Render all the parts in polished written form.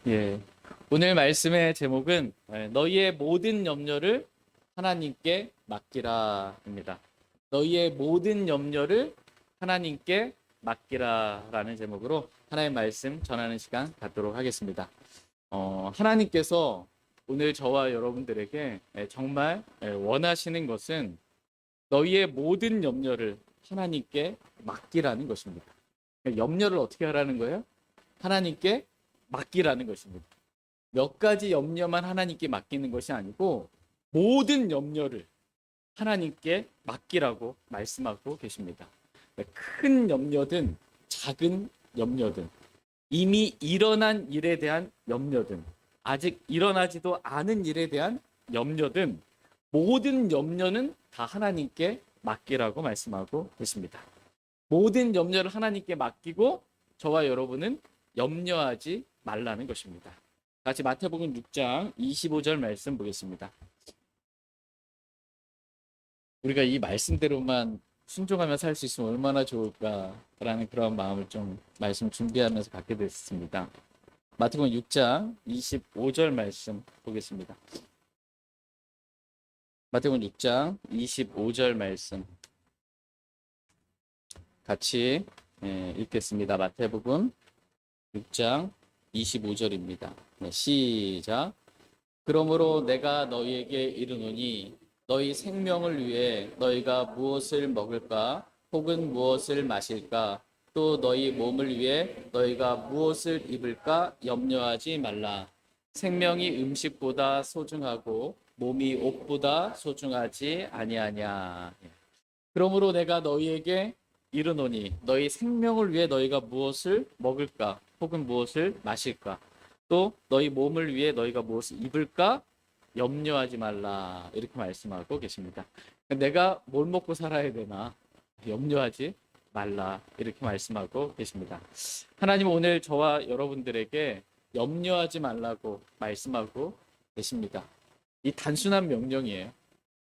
예. 오늘 말씀의 제목은 너희의 모든 염려를 하나님께 맡기라입니다. 너희의 모든 염려를 하나님께 맡기라라는 제목으로 하나님의 말씀 전하는 시간 갖도록 하겠습니다. 하나님께서 오늘 저와 여러분들에게 정말 원하시는 것은 너희의 모든 염려를 하나님께 맡기라는 것입니다. 염려를 어떻게 하라는 거예요? 하나님께 맡기라는 것입니다. 몇 가지 염려만 하나님께 맡기는 것이 아니고 모든 염려를 하나님께 맡기라고 말씀하고 계십니다. 큰 염려든 작은 염려든 이미 일어난 일에 대한 염려든 아직 일어나지도 않은 일에 대한 염려든 모든 염려는 다 하나님께 맡기라고 말씀하고 계십니다. 모든 염려를 하나님께 맡기고 저와 여러분은 염려하지 말라는 것입니다. 같이 마태복음 6장 25절 말씀 보겠습니다. 우리가 이 말씀대로만 순종하며 살 수 있으면 얼마나 좋을까라는 그런 마음을 좀 말씀 준비하면서 갖게 됐습니다. 마태복음 6장 25절 말씀 보겠습니다. 마태복음 6장 25절 말씀 같이 읽겠습니다. 마태복음 6장 25절입니다. 시작. 그러므로 내가 너희에게 이르노니 너희 생명을 위해 너희가 무엇을 먹을까 혹은 무엇을 마실까 또 너희 몸을 위해 너희가 무엇을 입을까 염려하지 말라. 생명이 음식보다 소중하고 몸이 옷보다 소중하지 아니하냐. 그러므로 내가 너희에게 이르노니 너희 생명을 위해 너희가 무엇을 먹을까 혹은 무엇을 마실까 또 너희 몸을 위해 너희가 무엇을 입을까 염려하지 말라 이렇게 말씀하고 계십니다. 내가 뭘 먹고 살아야 되나 염려하지 말라 이렇게 말씀하고 계십니다. 하나님은 오늘 저와 여러분들에게 염려하지 말라고 말씀하고 계십니다. 이 단순한 명령이에요.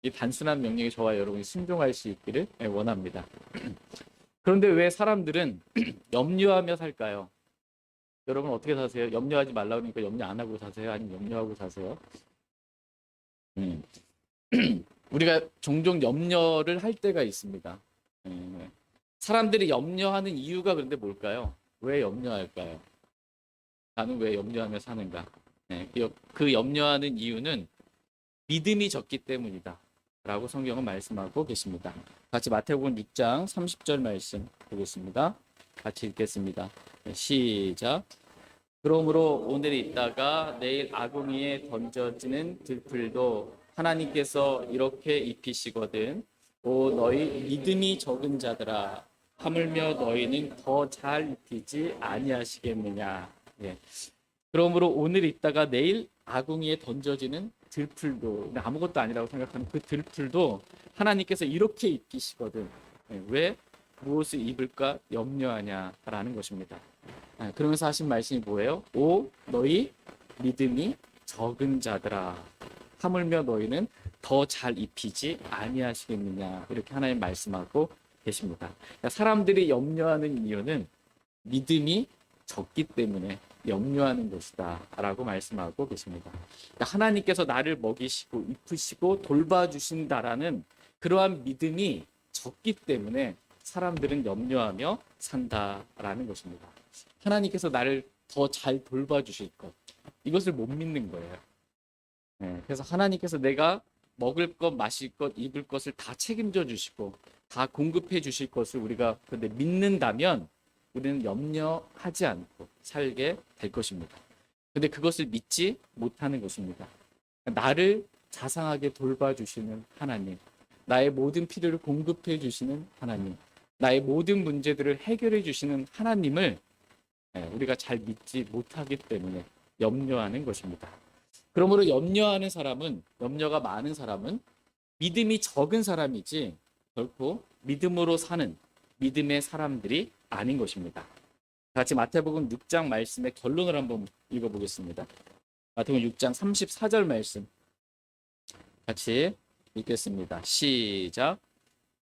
이 단순한 명령에 저와 여러분이 순종할 수 있기를 원합니다. 그런데 왜 사람들은 염려하며 살까요? 여러분 어떻게 사세요? 염려하지 말라고 하니까 염려 안 하고 사세요? 아니면 염려하고 사세요? 우리가 종종 염려를 할 때가 있습니다. 사람들이 염려하는 이유가 그런데 뭘까요? 왜 염려할까요? 나는 왜 염려하며 사는가? 그 염려하는 이유는 믿음이 적기 때문이다 라고 성경은 말씀하고 계십니다. 같이 마태복음 6장 30절 말씀 보겠습니다. 같이 읽겠습니다. 시작. 그러므로 오늘 있다가 내일 아궁이에 던져지는 들풀도 하나님께서 이렇게 입히시거든. 오 너희 믿음이 적은 자들아 하물며 너희는 더 잘 입히지 아니하시겠느냐. 그러므로 오늘 있다가 내일 아궁이에 던져지는 들풀도 아무것도 아니라고 생각하는 그 들풀도 하나님께서 이렇게 입히시거든. 왜? 무엇을 입을까 염려하냐라는 것입니다. 그러면서 하신 말씀이 뭐예요? 오 너희 믿음이 적은 자들아 하물며 너희는 더 잘 입히지 아니하시겠느냐 이렇게 하나님 말씀하고 계십니다. 그러니까 사람들이 염려하는 이유는 믿음이 적기 때문에 염려하는 것이다 라고 말씀하고 계십니다. 그러니까 하나님께서 나를 먹이시고 입히시고 돌봐주신다라는 그러한 믿음이 적기 때문에 사람들은 염려하며 산다라는 것입니다. 하나님께서 나를 더 잘 돌봐주실 것 이것을 못 믿는 거예요. 그래서 하나님께서 내가 먹을 것, 마실 것, 입을 것을 다 책임져 주시고 다 공급해 주실 것을 우리가 근데 믿는다면 우리는 염려하지 않고 살게 될 것입니다. 근데 그것을 믿지 못하는 것입니다. 나를 자상하게 돌봐주시는 하나님, 나의 모든 필요를 공급해 주시는 하나님, 나의 모든 문제들을 해결해 주시는 하나님을 우리가 잘 믿지 못하기 때문에 염려하는 것입니다. 그러므로 염려가 많은 사람은 믿음이 적은 사람이지 결코 믿음으로 사는 믿음의 사람들이 아닌 것입니다. 같이 마태복음 6장 말씀의 결론을 한번 읽어보겠습니다. 마태복음 6장 34절 말씀 같이 읽겠습니다. 시작.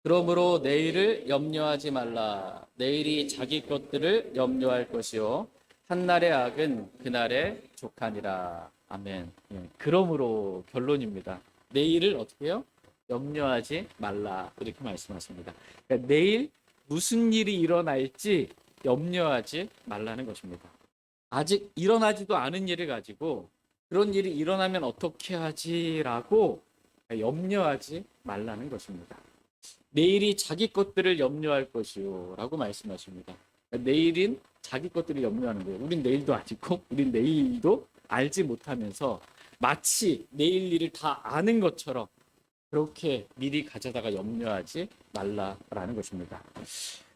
그러므로 내일을 염려하지 말라. 내일이 자기 것들을 염려할 것이요 한날의 악은 그날의 족하니라. 아멘. 예, 그러므로 결론입니다. 내일을 어떻게 해요? 염려하지 말라. 이렇게 말씀하십니다. 그러니까 내일 무슨 일이 일어날지 염려하지 말라는 것입니다. 아직 일어나지도 않은 일을 가지고 그런 일이 일어나면 어떻게 하지라고 염려하지 말라는 것입니다. 내일이 자기 것들을 염려할 것이요 라고 말씀하십니다. 내일인 자기 것들을 염려하는 거예요. 우린 내일도 아니고 우린 내일도 알지 못하면서 마치 내일 일을 다 아는 것처럼 그렇게 미리 가져다가 염려하지 말라라는 것입니다.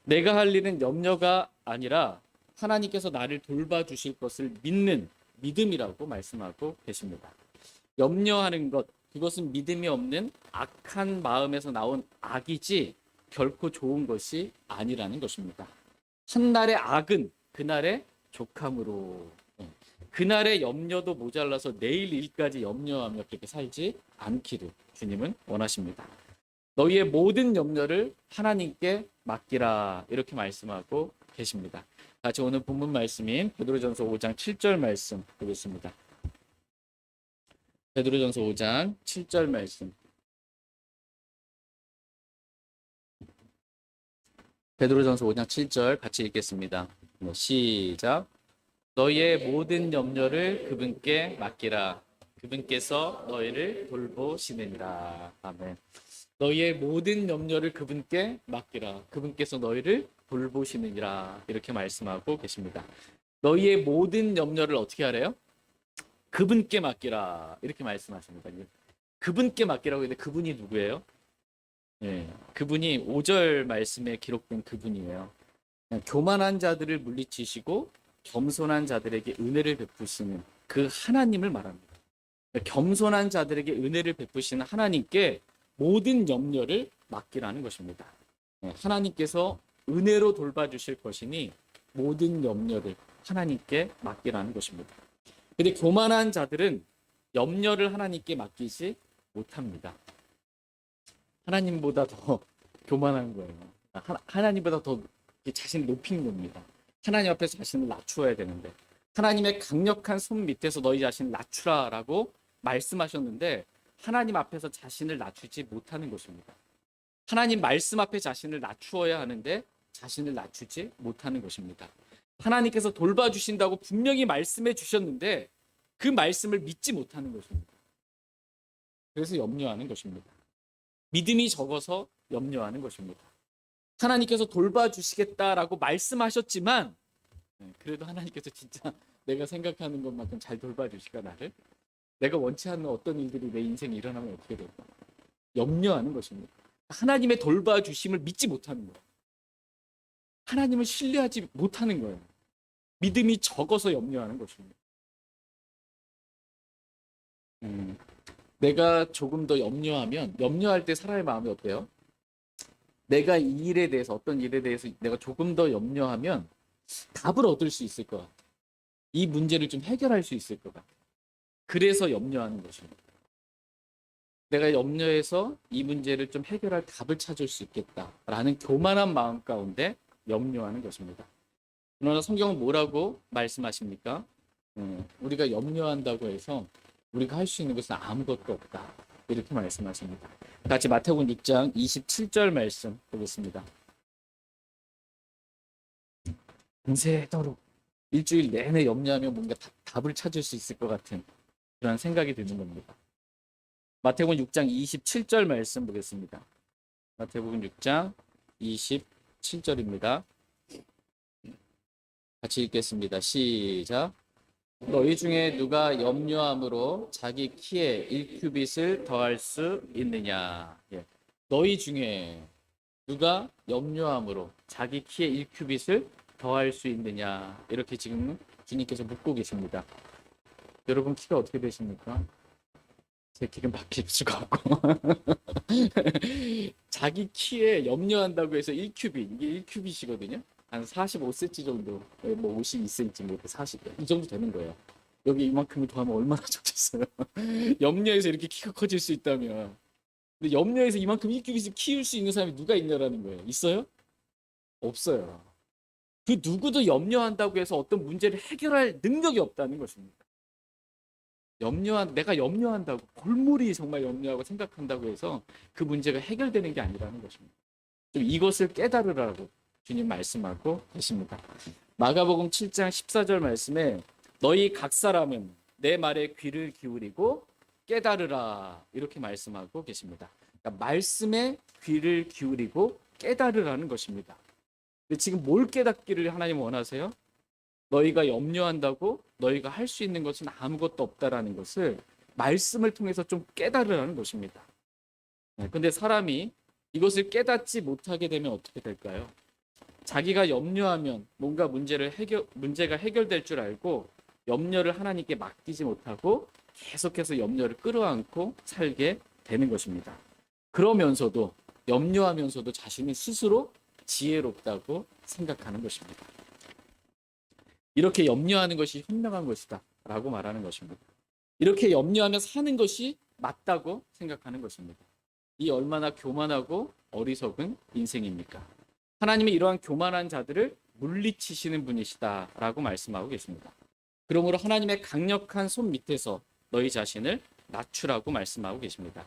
내가 할 일은 염려가 아니라 하나님께서 나를 돌봐주실 것을 믿는 믿음이라고 말씀하고 계십니다. 염려하는 것, 그것은 믿음이 없는 악한 마음에서 나온 악이지 결코 좋은 것이 아니라는 것입니다. 한날의 악은 그날의 족함으로, 그날의 염려도 모자라서 내일 일까지 염려하며 그렇게 살지 않기를 주님은 원하십니다. 너희의 모든 염려를 하나님께 맡기라 이렇게 말씀하고 계십니다. 같이 오늘 본문 말씀인 베드로전서 5장 7절 말씀 보겠습니다. 베드로전서 5장 7절 말씀. 베드로전서 5장 7절 같이 읽겠습니다. 시작. 너희의 모든 염려를 그분께 맡기라. 그분께서 너희를 돌보시느니라. 아멘. 너희의 모든 염려를 그분께 맡기라. 그분께서 너희를 돌보시느니라. 이렇게 말씀하고 계십니다. 너희의 모든 염려를 어떻게 하래요? 그분께 맡기라. 이렇게 말씀하십니다. 그분께 맡기라고 했는데 그분이 누구예요? 예, 그분이 5절 말씀에 기록된 그분이에요. 교만한 자들을 물리치시고 겸손한 자들에게 은혜를 베푸시는 그 하나님을 말합니다. 겸손한 자들에게 은혜를 베푸시는 하나님께 모든 염려를 맡기라는 것입니다. 하나님께서 은혜로 돌봐주실 것이니 모든 염려를 하나님께 맡기라는 것입니다. 근데 교만한 자들은 염려를 하나님께 맡기지 못합니다. 하나님보다 더 교만한 거예요. 하나님보다 더 자신을 높이는 겁니다. 하나님 앞에서 자신을 낮추어야 되는데 하나님의 강력한 손 밑에서 너희 자신을 낮추라라고 말씀하셨는데 하나님 앞에서 자신을 낮추지 못하는 것입니다. 하나님 말씀 앞에 자신을 낮추어야 하는데 자신을 낮추지 못하는 것입니다. 하나님께서 돌봐주신다고 분명히 말씀해 주셨는데 그 말씀을 믿지 못하는 것입니다. 그래서 염려하는 것입니다. 믿음이 적어서 염려하는 것입니다. 하나님께서 돌봐주시겠다라고 말씀하셨지만 그래도 하나님께서 진짜 내가 생각하는 것만큼 잘 돌봐주실까 나를? 내가 원치 않는 어떤 일들이 내 인생에 일어나면 어떻게 될까? 염려하는 것입니다. 하나님의 돌봐주심을 믿지 못하는 거예요. 하나님을 신뢰하지 못하는 거예요. 믿음이 적어서 염려하는 것입니다. 내가 조금 더 염려하면 염려할 때 사람의 마음이 어때요? 내가 이 일에 대해서 어떤 일에 대해서 내가 조금 더 염려하면 답을 얻을 수 있을 것 같아. 이 문제를 좀 해결할 수 있을 것 같아. 그래서 염려하는 것입니다. 내가 염려해서 이 문제를 좀 해결할 답을 찾을 수 있겠다라는 교만한 마음 가운데 염려하는 것입니다. 그러나 성경은 뭐라고 말씀하십니까? 우리가 염려한다고 해서 우리가 할 수 있는 것은 아무것도 없다. 이렇게 말씀하십니다. 같이 마태복음 6장 27절 말씀 보겠습니다. 밤새도록 일주일 내내 염려하면 뭔가 답을 찾을 수 있을 것 같은 그런 생각이 드는 겁니다. 마태복음 6장 27절 말씀 보겠습니다. 마태복음 6장 27절입니다. 같이 읽겠습니다. 시작. 너희 중에 누가 염려함으로 자기 키에 1규빗을 더할 수 있느냐? 너희 중에 누가 염려함으로 자기 키에 1규빗을 더할 수 있느냐? 이렇게 지금 주님께서 묻고 계십니다. 여러분 키가 어떻게 되십니까? 제 키는 바뀔 수가 없고 자기 키에 염려한다고 해서 1규빗, 이게 1규빗이거든요. 한 45cm 정도, 뭐 52cm, 뭐 40, 이 정도 되는 거예요. 여기 이만큼을 더하면 얼마나 좋겠어요. 염려해서 이렇게 키가 커질 수 있다면. 근데 염려해서 이만큼 1규빗을 키울 수 있는 사람이 누가 있냐라는 거예요. 있어요? 없어요. 그 누구도 염려한다고 해서 어떤 문제를 해결할 능력이 없다는 것입니다. 내가 염려한다고, 골몰이 정말 염려하고 생각한다고 해서 그 문제가 해결되는 게 아니라는 것입니다. 좀 이것을 깨달으라고 주님 말씀하고 계십니다. 마가복음 7장 14절 말씀에 너희 각 사람은 내 말에 귀를 기울이고 깨달으라 이렇게 말씀하고 계십니다. 그러니까 말씀에 귀를 기울이고 깨달으라는 것입니다. 근데 지금 뭘 깨닫기를 하나님 원하세요? 너희가 염려한다고 너희가 할 수 있는 것은 아무것도 없다라는 것을 말씀을 통해서 좀 깨달으라는 것입니다. 근데 사람이 이것을 깨닫지 못하게 되면 어떻게 될까요? 자기가 염려하면 뭔가 문제가 해결될 줄 알고 염려를 하나님께 맡기지 못하고 계속해서 염려를 끌어안고 살게 되는 것입니다. 그러면서도 염려하면서도 자신이 스스로 지혜롭다고 생각하는 것입니다. 이렇게 염려하는 것이 현명한 것이다 라고 말하는 것입니다. 이렇게 염려하며 사는 것이 맞다고 생각하는 것입니다. 이 얼마나 교만하고 어리석은 인생입니까? 하나님이 이러한 교만한 자들을 물리치시는 분이시다라고 말씀하고 계십니다. 그러므로 하나님의 강력한 손 밑에서 너희 자신을 낮추라고 말씀하고 계십니다.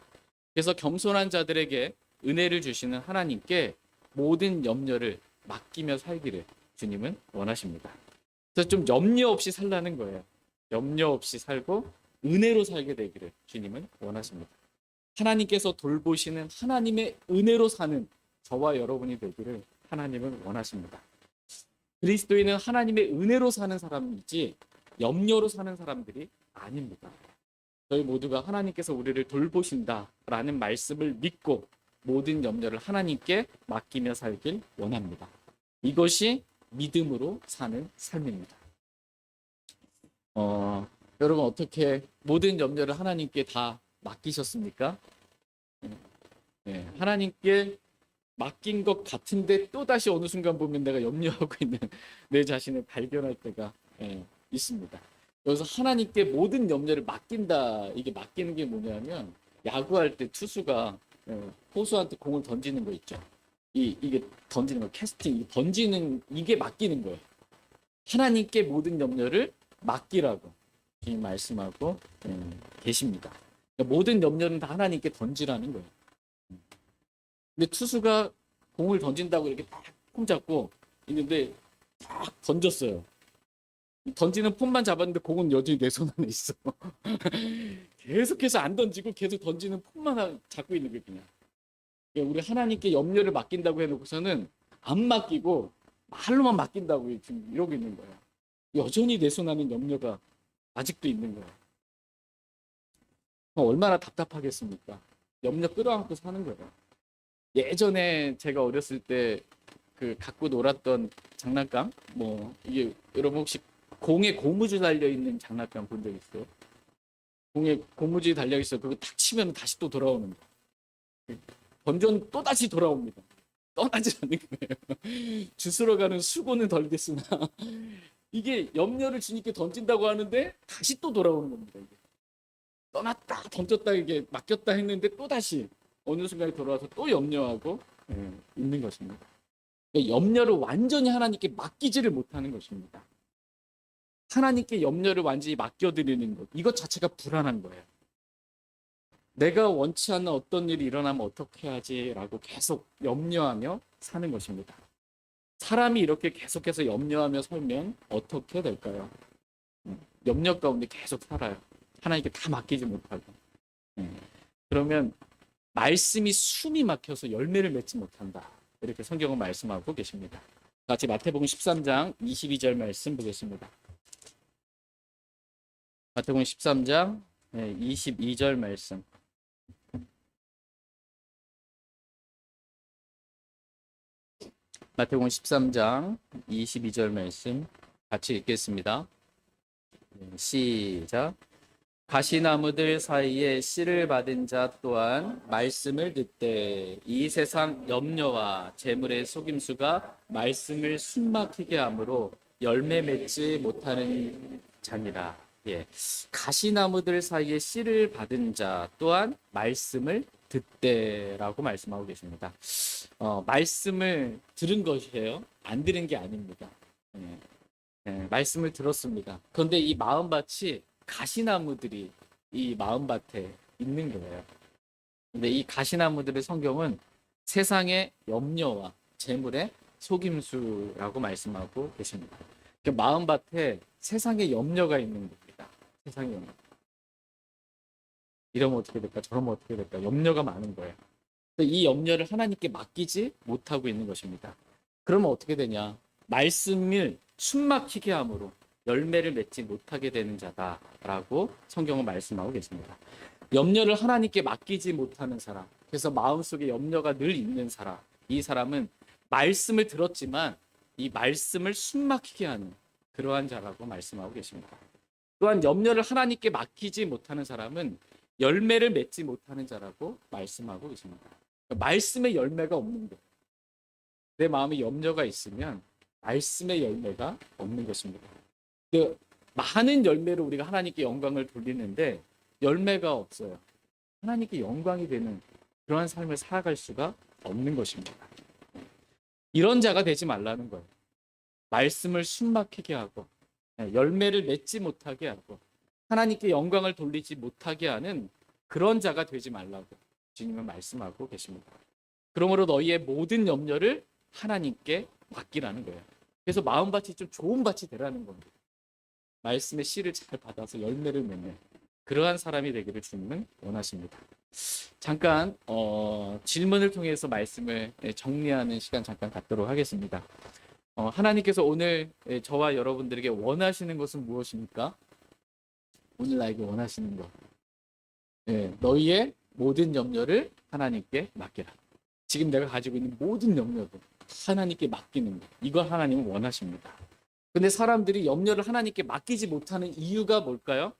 그래서 겸손한 자들에게 은혜를 주시는 하나님께 모든 염려를 맡기며 살기를 주님은 원하십니다. 그래서 좀 염려 없이 살라는 거예요. 염려 없이 살고 은혜로 살게 되기를 주님은 원하십니다. 하나님께서 돌보시는 하나님의 은혜로 사는 저와 여러분이 되기를 하나님은 원하십니다. 그리스도인은 하나님의 은혜로 사는 사람이지 염려로 사는 사람들이 아닙니다. 저희 모두가 하나님께서 우리를 돌보신다라는 말씀을 믿고 모든 염려를 하나님께 맡기며 살길 원합니다. 이것이 믿음으로 사는 삶입니다. 여러분 어떻게 모든 염려를 하나님께 다 맡기셨습니까? 하나님께 맡긴 것 같은데 또다시 어느 순간 보면 내가 염려하고 있는 내 자신을 발견할 때가 있습니다. 여기서 하나님께 모든 염려를 맡긴다. 이게 맡기는 게 뭐냐면 야구할 때 투수가 포수한테 공을 던지는 거 있죠. 이게 던지는 거, 캐스팅, 던지는 이게 맡기는 거예요. 하나님께 모든 염려를 맡기라고 지금 말씀하고 계십니다. 그러니까 모든 염려는 다 하나님께 던지라는 거예요. 근데 투수가 공을 던진다고 이렇게 딱 폼 잡고 있는데 딱 던졌어요. 던지는 폼만 잡았는데 공은 여전히 내 손 안에 있어. 계속해서 안 던지고 계속 던지는 폼만 잡고 있는 거예요, 그냥. 우리 하나님께 염려를 맡긴다고 해놓고서는 안 맡기고 말로만 맡긴다고 지금 이러고 있는 거예요. 여전히 내 손 안에 염려가 아직도 있는 거예요. 얼마나 답답하겠습니까? 염려 끌어안고 사는 거예요. 예전에 제가 어렸을 때 그 갖고 놀았던 장난감, 이게 여러분 혹시 공에 고무줄 달려 있는 장난감 본 적 있어요? 공에 고무줄이 달려 있어. 그거 탁 치면 다시 또 돌아오는 거예요. 던전 또 다시 돌아옵니다. 떠나지 않는 거예요. 주스러 가는 수고는 덜겠으나 이게 염려를 주님께 던진다고 하는데 다시 또 돌아오는 겁니다. 이게. 떠났다 던졌다 이게 맡겼다 했는데 또 다시 어느 순간에 돌아와서 또 염려하고 있는 것입니다. 염려를 완전히 하나님께 맡기지를 못하는 것입니다. 하나님께 염려를 완전히 맡겨드리는 것, 이것 자체가 불안한 거예요. 내가 원치 않는 어떤 일이 일어나면 어떻게 하지라고 계속 염려하며 사는 것입니다. 사람이 이렇게 계속해서 염려하며 살면 어떻게 될까요? 염려 가운데 계속 살아요. 하나님께 다 맡기지 못하고. 그러면 말씀이 숨이 막혀서 열매를 맺지 못한다. 이렇게 성경은 말씀하고 계십니다. 같이 마태복음 13장 22절 말씀 보겠습니다. 마태복음 13장 22절 말씀. 마태복음 13장 22절 말씀 같이 읽겠습니다. 시작. 가시나무들 사이에 씨를 받은 자 또한 말씀을 듣되 이 세상 염려와 재물의 속임수가 말씀을 숨막히게 하므로 열매 맺지 못하는 자니라. 가시나무들 사이에 씨를 받은 자 또한 말씀을 듣되라고 말씀하고 계십니다. 말씀을 들은 것이에요. 안 들은 게 아닙니다. 예, 말씀을 들었습니다. 그런데 이 마음밭이 가시나무들이 이 마음밭에 있는 거예요. 근데 이 가시나무들의 성경은 세상의 염려와 재물의 속임수라고 말씀하고 계십니다. 그 마음밭에 세상의 염려가 있는 겁니다. 세상의 염려. 이러면 어떻게 될까? 저러면 어떻게 될까? 염려가 많은 거예요. 이 염려를 하나님께 맡기지 못하고 있는 것입니다. 그러면 어떻게 되냐? 말씀을 숨막히게 함으로 열매를 맺지 못하게 되는 자다라고 성경은 말씀하고 계십니다. 염려를 하나님께 맡기지 못하는 사람, 그래서 마음속에 염려가 늘 있는 사람, 이 사람은 말씀을 들었지만 이 말씀을 숨막히게 하는 그러한 자라고 말씀하고 계십니다. 또한 염려를 하나님께 맡기지 못하는 사람은 열매를 맺지 못하는 자라고 말씀하고 계십니다. 말씀의 열매가 없는데 내 마음에 염려가 있으면 말씀의 열매가 없는 것입니다. 많은 열매로 우리가 하나님께 영광을 돌리는데 열매가 없어요. 하나님께 영광이 되는 그러한 삶을 살아갈 수가 없는 것입니다. 이런 자가 되지 말라는 거예요. 말씀을 숨막히게 하고 열매를 맺지 못하게 하고 하나님께 영광을 돌리지 못하게 하는 그런 자가 되지 말라고 주님은 말씀하고 계십니다. 그러므로 너희의 모든 염려를 하나님께 맡기라는 거예요. 그래서 마음밭이 좀 좋은 밭이 되라는 겁니다. 말씀의 씨를 잘 받아서 열매를 맺는 그러한 사람이 되기를 주님은 원하십니다. 잠깐 질문을 통해서 말씀을 정리하는 시간 잠깐 갖도록 하겠습니다. 하나님께서 오늘 저와 여러분들에게 원하시는 것은 무엇입니까? 오늘 나에게 원하시는 것. 너희의 모든 염려를 하나님께 맡겨라. 지금 내가 가지고 있는 모든 염려도 하나님께 맡기는 것. 이걸 하나님은 원하십니다. 근데 사람들이 염려를 하나님께 맡기지 못하는 이유가 뭘까요?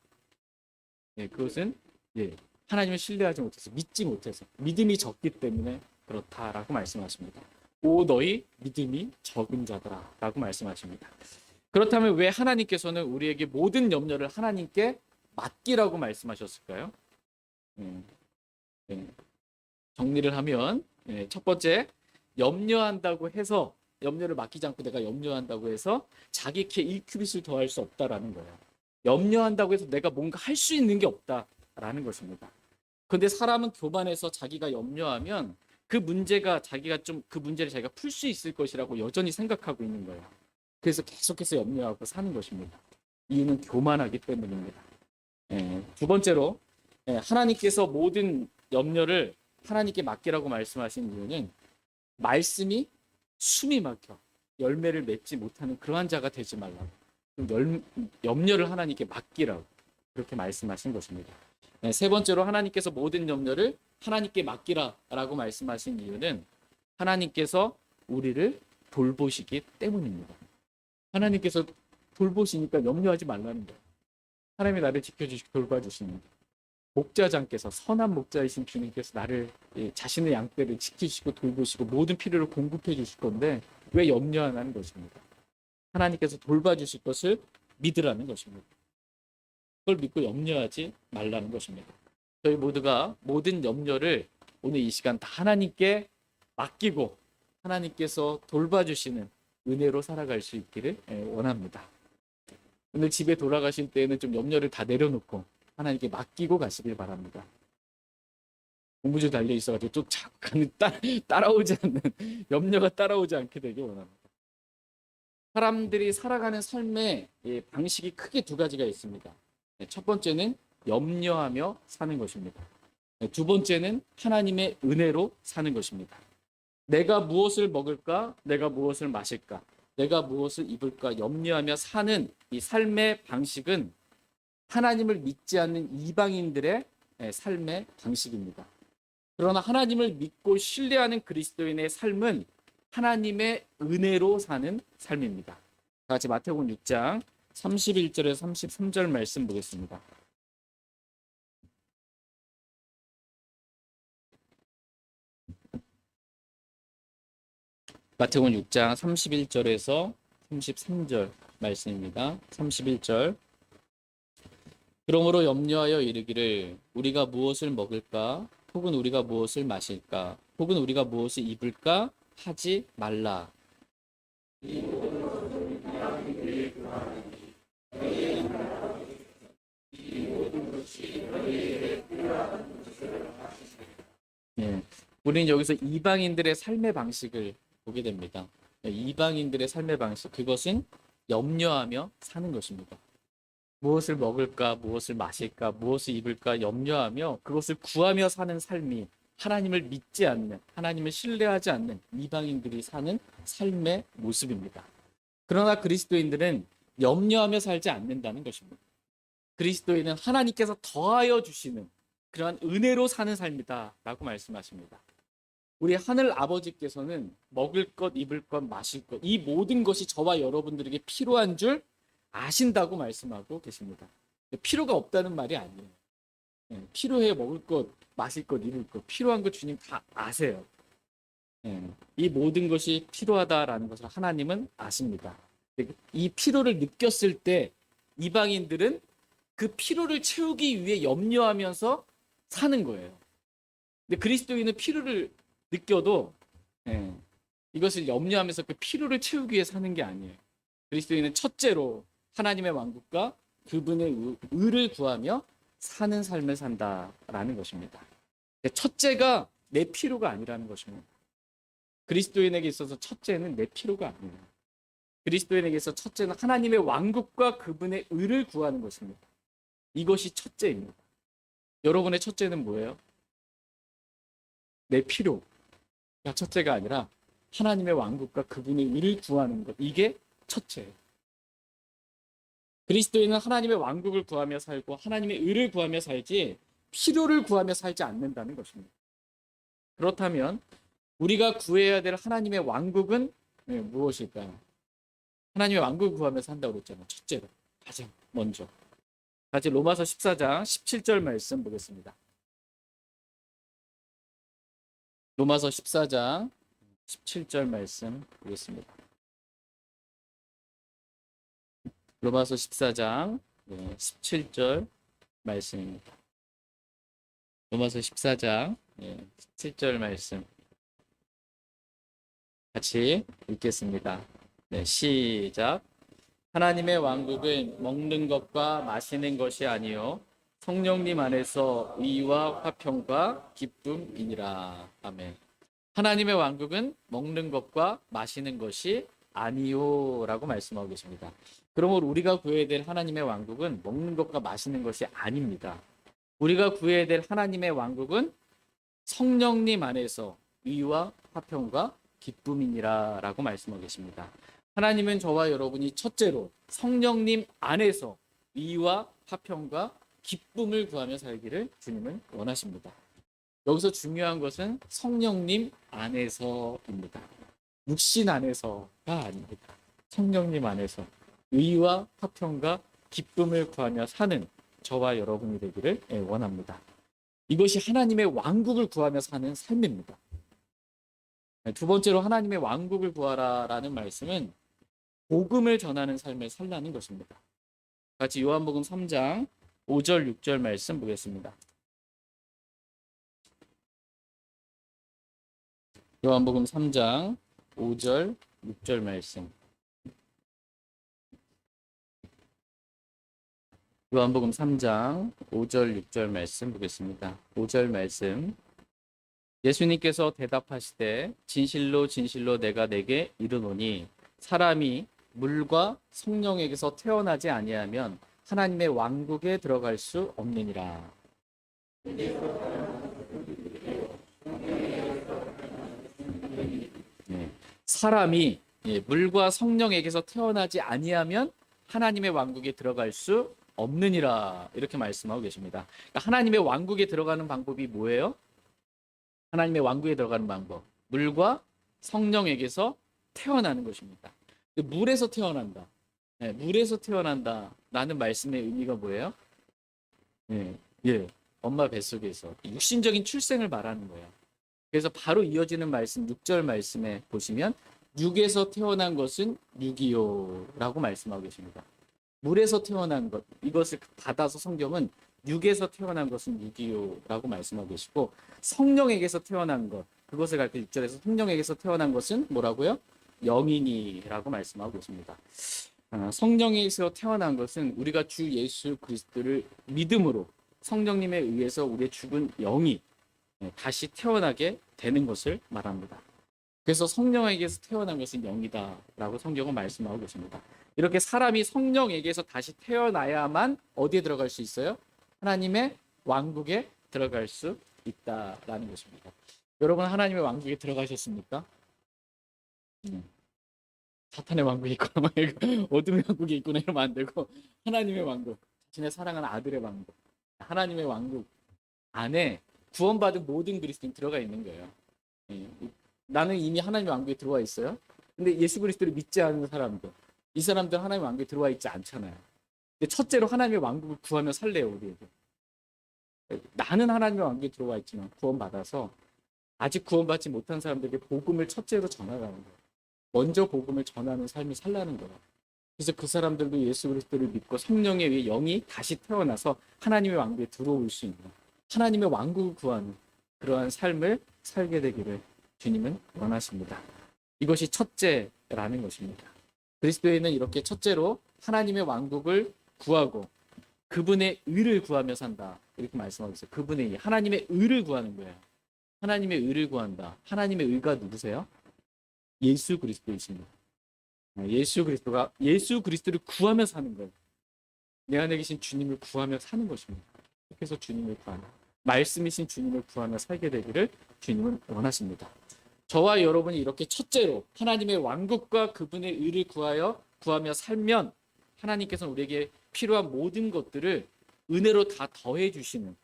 그것은 하나님을 신뢰하지 못해서, 믿지 못해서, 믿음이 적기 때문에 그렇다라고 말씀하십니다. 오 너희 믿음이 적은 자들아 라고 말씀하십니다. 그렇다면 왜 하나님께서는 우리에게 모든 염려를 하나님께 맡기라고 말씀하셨을까요? 정리를 하면 첫 번째, 염려한다고 해서 염려를 맡기지 않고 내가 염려한다고 해서 자기 키 1큐빗을 더할 수 없다라는 거예요. 염려한다고 해서 내가 뭔가 할 수 있는 게 없다라는 것입니다. 그런데 사람은 교만해서 자기가 염려하면 그 문제를 자기가 풀 수 있을 것이라고 여전히 생각하고 있는 거예요. 그래서 계속해서 염려하고 사는 것입니다. 이유는 교만하기 때문입니다. 두 번째로 하나님께서 모든 염려를 하나님께 맡기라고 말씀하신 이유는 말씀이 숨이 막혀 열매를 맺지 못하는 그러한 자가 되지 말라고, 염려를 하나님께 맡기라고 그렇게 말씀하신 것입니다. 세 번째로 하나님께서 모든 염려를 하나님께 맡기라라고 말씀하신 이유는 하나님께서 우리를 돌보시기 때문입니다. 하나님께서 돌보시니까 염려하지 말라는 거예요. 하나님이 나를 지켜주시고 돌봐주시는 목자장께서, 선한 목자이신 주님께서 나를, 자신의 양떼를 지키시고 돌보시고 모든 필요를 공급해 주실 건데 왜 염려하는 것입니다. 하나님께서 돌봐주실 것을 믿으라는 것입니다. 그걸 믿고 염려하지 말라는 것입니다. 저희 모두가 모든 염려를 오늘 이 시간 다 하나님께 맡기고 하나님께서 돌봐주시는 은혜로 살아갈 수 있기를 원합니다. 오늘 집에 돌아가실 때에는 좀 염려를 다 내려놓고 하나님께 맡기고 가시길 바랍니다. 공부주 달려 있어가지고 좀 자꾸 따라오지 않는 염려가 따라오지 않게 되길 원합니다. 사람들이 살아가는 삶의 방식이 크게 두 가지가 있습니다. 첫 번째는 염려하며 사는 것입니다. 두 번째는 하나님의 은혜로 사는 것입니다. 내가 무엇을 먹을까? 내가 무엇을 마실까? 내가 무엇을 입을까? 염려하며 사는 이 삶의 방식은 하나님을 믿지 않는 이방인들의 삶의 방식입니다. 그러나 하나님을 믿고 신뢰하는 그리스도인의 삶은 하나님의 은혜로 사는 삶입니다. 다 같이 마태복음 6장 31절에서 33절 말씀 보겠습니다. 마태복음 6장 31절에서 33절 말씀입니다. 31절. 그러므로 염려하여 이르기를 우리가 무엇을 먹을까? 혹은 우리가 무엇을 마실까? 혹은 우리가 무엇을 입을까? 하지 말라. 우리는 여기서 이방인들의 삶의 방식을 보게 됩니다. 이방인들의 삶의 방식, 그것은 염려하며 사는 것입니다. 무엇을 먹을까, 무엇을 마실까, 무엇을 입을까 염려하며 그것을 구하며 사는 삶이 하나님을 믿지 않는, 하나님을 신뢰하지 않는 이방인들이 사는 삶의 모습입니다. 그러나 그리스도인들은 염려하며 살지 않는다는 것입니다. 그리스도인은 하나님께서 더하여 주시는 그러한 은혜로 사는 삶이다 라고 말씀하십니다. 우리 하늘 아버지께서는 먹을 것, 입을 것, 마실 것, 이 모든 것이 저와 여러분들에게 필요한 줄 아신다고 말씀하고 계십니다. 필요가 없다는 말이 아니에요. 필요해. 먹을 것, 마실 것, 입을 것, 필요한 것 주님 다 아세요. 이 모든 것이 필요하다라는 것을 하나님은 아십니다. 이 필요를 느꼈을 때 이방인들은 그 필요를 채우기 위해 염려하면서 사는 거예요. 근데 그리스도인은 필요를 느껴도 이것을 염려하면서 그 필요를 채우기 위해 사는 게 아니에요. 그리스도인은 첫째로 하나님의 왕국과 그분의 의를 구하며 사는 삶을 산다라는 것입니다. 첫째가 내 필요가 아니라는 것입니다. 그리스도인에게 있어서 첫째는 내 필요가 아니에요. 그리스도인에게 있어서 첫째는 하나님의 왕국과 그분의 의를 구하는 것입니다. 이것이 첫째입니다. 여러분의 첫째는 뭐예요? 내 필요가 첫째가 아니라 하나님의 왕국과 그분의 의를 구하는 것. 이게 첫째예요. 그리스도인은 하나님의 왕국을 구하며 살고 하나님의 의를 구하며 살지 필요를 구하며 살지 않는다는 것입니다. 그렇다면 우리가 구해야 될 하나님의 왕국은 무엇일까요? 하나님의 왕국을 구하며 산다고 그랬잖아요. 첫째로 가장 먼저. 같이 로마서 14장 17절 말씀 보겠습니다. 로마서 14장 17절 말씀 보겠습니다. 로마서 14장 17절 말씀입니다. 로마서 14장 17절 말씀 같이 읽겠습니다. 시작. 하나님의 왕국은 먹는 것과 마시는 것이 아니요 성령님 안에서 의와 화평과 기쁨이니라. 아멘. 하나님의 왕국은 먹는 것과 마시는 것이 아니요라고 말씀하고 계십니다. 그러므로 우리가 구해야 될 하나님의 왕국은 먹는 것과 마시는 것이 아닙니다. 우리가 구해야 될 하나님의 왕국은 성령님 안에서 의와 화평과 기쁨이니라라고 말씀하고 계십니다. 하나님은 저와 여러분이 첫째로 성령님 안에서 의와 화평과 기쁨을 구하며 살기를 주님은 원하십니다. 여기서 중요한 것은 성령님 안에서입니다. 육신 안에서가 아닙니다. 성령님 안에서 의와 화평과 기쁨을 구하며 사는 저와 여러분이 되기를 원합니다. 이것이 하나님의 왕국을 구하며 사는 삶입니다. 두 번째로 하나님의 왕국을 구하라라는 말씀은 복음을 전하는 삶을 살라는 것입니다. 같이 요한복음 3장 5절 6절 말씀 보겠습니다. 요한복음 3장 5절 6절 말씀. 요한복음 3장 5절 6절 말씀 보겠습니다. 5절 말씀. 예수님께서 대답하시되 진실로 진실로 내가 내게 이르노니 사람이 물과 성령에게서 태어나지 아니하면 하나님의 왕국에 들어갈 수 없느니라. 사람이 물과 성령에게서 태어나지 아니하면 하나님의 왕국에 들어갈 수 없느니라 이렇게 말씀하고 계십니다. 그러니까 하나님의 왕국에 들어가는 방법이 뭐예요? 하나님의 왕국에 들어가는 방법, 물과 성령에게서 태어나는 것입니다. 물에서 태어난다. 물에서 태어난다라는 말씀의 의미가 뭐예요? 엄마 뱃속에서 육신적인 출생을 말하는 거예요. 그래서 바로 이어지는 말씀 6절 말씀에 보시면 육에서 태어난 것은 육이요라고 말씀하고 계십니다. 물에서 태어난 것, 이것을 받아서 성경은 육에서 태어난 것은 육이요라고 말씀하고 계시고 성령에게서 태어난 것, 그것을 가르쳐 6절에서 성령에게서 태어난 것은 뭐라고요? 영이니라고 말씀하고 계십니다. 성령에게서 태어난 것은 우리가 주 예수 그리스도를 믿음으로 성령님에 의해서 우리의 죽은 영이 다시 태어나게 되는 것을 말합니다. 그래서 성령에게서 태어난 것은 영이다라고 성경은 말씀하고 계십니다. 이렇게 사람이 성령에게서 다시 태어나야만 어디에 들어갈 수 있어요? 하나님의 왕국에 들어갈 수 있다라는 것입니다. 여러분 하나님의 왕국에 들어가셨습니까? 사탄의 왕국에 있거나 어둠의 왕국에 있거나 이러면 안 되고 하나님의 왕국, 자신의 사랑하는 아들의 왕국, 하나님의 왕국 안에 구원받은 모든 그리스도인 들어가 있는 거예요. 나는 이미 하나님의 왕국에 들어와 있어요. 근데 예수 그리스도를 믿지 않는 사람들, 이 사람들 하나님의 왕국에 들어와 있지 않잖아요. 근데 첫째로 하나님의 왕국을 구하며 살래요, 우리에게. 나는 하나님의 왕국에 들어와 있지만 구원받아서 아직 구원받지 못한 사람들에게 복음을 첫째로 전하라는 거예요. 먼저 복음을 전하는 삶을 살라는 거예요. 그래서 그 사람들도 예수 그리스도를 믿고 성령에 의해 영이 다시 태어나서 하나님의 왕국에 들어올 수 있는, 하나님의 왕국을 구하는 그러한 삶을 살게 되기를 주님은 원하십니다. 이것이 첫째라는 것입니다. 그리스도에는 이렇게 첫째로 하나님의 왕국을 구하고 그분의 의를 구하며 산다. 이렇게 말씀하고 있어요. 그분의 의, 하나님의 의를 구하는 거예요. 하나님의 의를 구한다. 하나님의 의가 누구세요? 예수 그리스도이십니다. 예수 그리스도를 구하며 사는 거예요. 내 안에 계신 주님을 구하며 사는 것입니다. 그래서 주님을 구하며 말씀이신 주님을 구하며 살게 되기를 주님은 원하십니다. 저와 여러분이 이렇게 첫째로 하나님의 왕국과 그분의 의를 구하며 살면 하나님께서는 우리에게 필요한 모든 것들을 은혜로 다 더해 주시는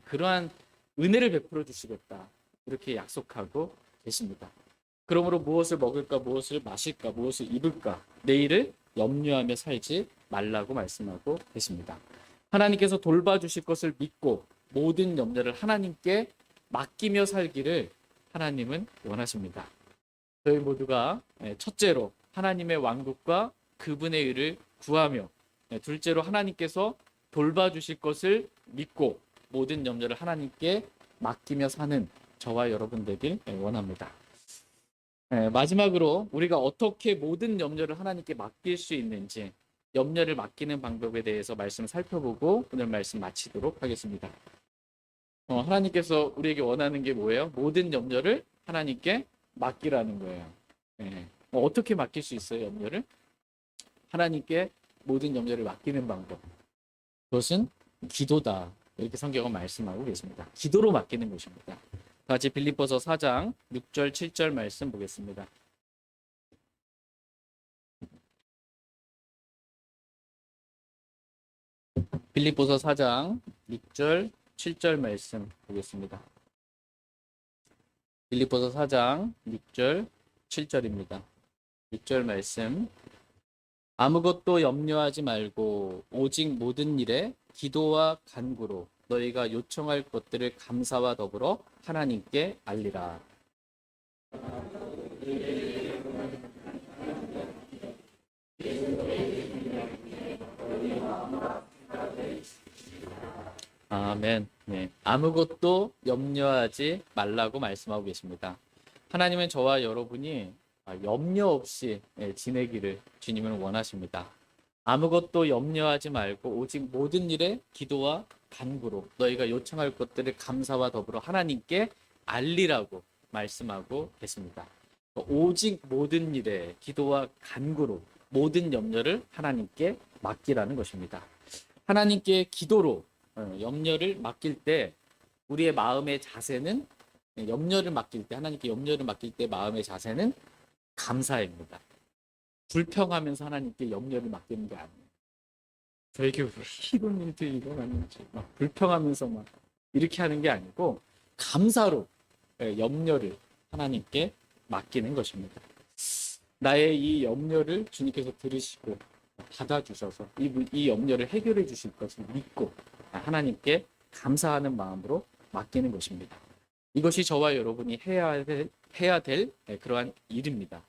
그러한 은혜를 베풀어 주시겠다. 이렇게 약속하고 계십니다. 그러므로 무엇을 먹을까, 무엇을 마실까, 무엇을 입을까, 내일을 염려하며 살지 말라고 말씀하고 계십니다. 하나님께서 돌봐주실 것을 믿고 모든 염려를 하나님께 맡기며 살기를 하나님은 원하십니다. 저희 모두가 첫째로 하나님의 왕국과 그분의 의를 구하며 둘째로 하나님께서 돌봐주실 것을 믿고 모든 염려를 하나님께 맡기며 사는 저와 여러분 되길 원합니다. 마지막으로 우리가 어떻게 모든 염려를 하나님께 맡길 수 있는지 염려를 맡기는 방법에 대해서 말씀 살펴보고 오늘 말씀 마치도록 하겠습니다. 하나님께서 우리에게 원하는 게 뭐예요? 모든 염려를 하나님께 맡기라는 거예요. 어떻게 맡길 수 있어요, 염려를? 하나님께 모든 염려를 맡기는 방법. 그것은 기도다. 이렇게 성경은 말씀하고 계십니다. 기도로 맡기는 것입니다. 같이 빌립보서 4장 6절 7절 말씀 보겠습니다. 빌립보서 4장 6절 7절 말씀 보겠습니다. 빌립보서 4장 6절 7절입니다. 6절 말씀. 아무것도 염려하지 말고 오직 모든 일에 기도와 간구로 너희가 요청할 것들을 감사와 더불어 하나님께 알리라. 아멘. 네. 아무것도 염려하지 말라고 말씀하고 계십니다. 하나님은 저와 여러분이 염려 없이 지내기를 주님은 원하십니다. 아무것도 염려하지 말고 오직 모든 일에 기도와 간구로 너희가 요청할 것들을 감사와 더불어 하나님께 알리라고 말씀하고 계십니다. 오직 모든 일에 기도와 간구로 모든 염려를 하나님께 맡기라는 것입니다. 하나님께 기도로 염려를 맡길 때 우리의 마음의 자세는 하나님께 염려를 맡길 때 마음의 자세는 감사입니다. 불평하면서 하나님께 염려를 맡기는 게 아니에요. 저에게 왜 이런 일들이 일어났는지 막 불평하면서 막 이렇게 하는 게 아니고 감사로 염려를 하나님께 맡기는 것입니다. 나의 이 염려를 주님께서 들으시고 받아주셔서 이 염려를 해결해 주실 것을 믿고 하나님께 감사하는 마음으로 맡기는 것입니다. 이것이 저와 여러분이 해야 될 그러한 일입니다.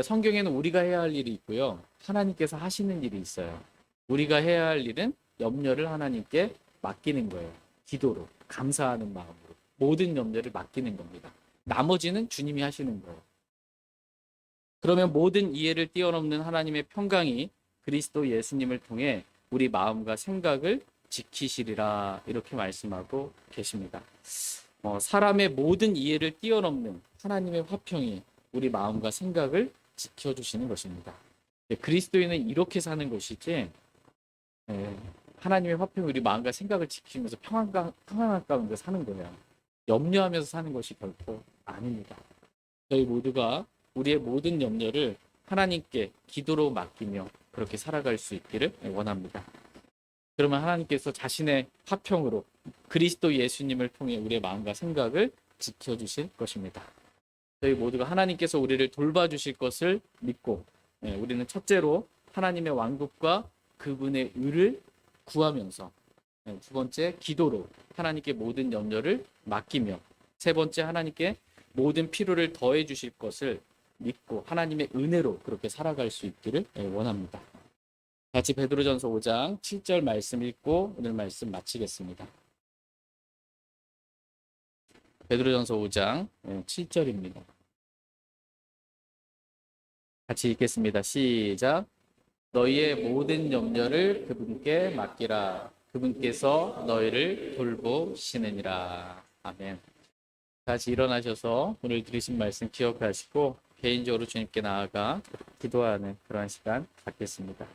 성경에는 우리가 해야 할 일이 있고요. 하나님께서 하시는 일이 있어요. 우리가 해야 할 일은 염려를 하나님께 맡기는 거예요. 기도로, 감사하는 마음으로 모든 염려를 맡기는 겁니다. 나머지는 주님이 하시는 거예요. 그러면 모든 이해를 뛰어넘는 하나님의 평강이 그리스도 예수님을 통해 우리 마음과 생각을 지키시리라 이렇게 말씀하고 계십니다. 사람의 모든 이해를 뛰어넘는 하나님의 화평이 우리 마음과 생각을 지켜주시는 것입니다. 그리스도인은 이렇게 사는 것이지 하나님의 화평이 우리 마음과 생각을 지키면서 평안한 가운데 사는 거예요. 염려하면서 사는 것이 결코 아닙니다. 저희 모두가 우리의 모든 염려를 하나님께 기도로 맡기며 그렇게 살아갈 수 있기를 원합니다. 그러면 하나님께서 자신의 화평으로 그리스도 예수님을 통해 우리의 마음과 생각을 지켜주실 것입니다. 저희 모두가 하나님께서 우리를 돌봐주실 것을 믿고 우리는 첫째로 하나님의 왕국과 그분의 의를 구하면서 두 번째 기도로 하나님께 모든 염려를 맡기며 세 번째 하나님께 모든 필요를 더해 주실 것을 믿고 하나님의 은혜로 그렇게 살아갈 수 있기를 원합니다. 같이 베드로전서 5장 7절 말씀 읽고 오늘 말씀 마치겠습니다. 베드로전서 5장 7절입니다. 같이 읽겠습니다. 시작. 너희의 모든 염려를 그분께 맡기라. 그분께서 너희를 돌보시느니라. 아멘. 다시 일어나셔서 오늘 들으신 말씀 기억하시고 개인적으로 주님께 나아가 기도하는 그러한 시간 갖겠습니다.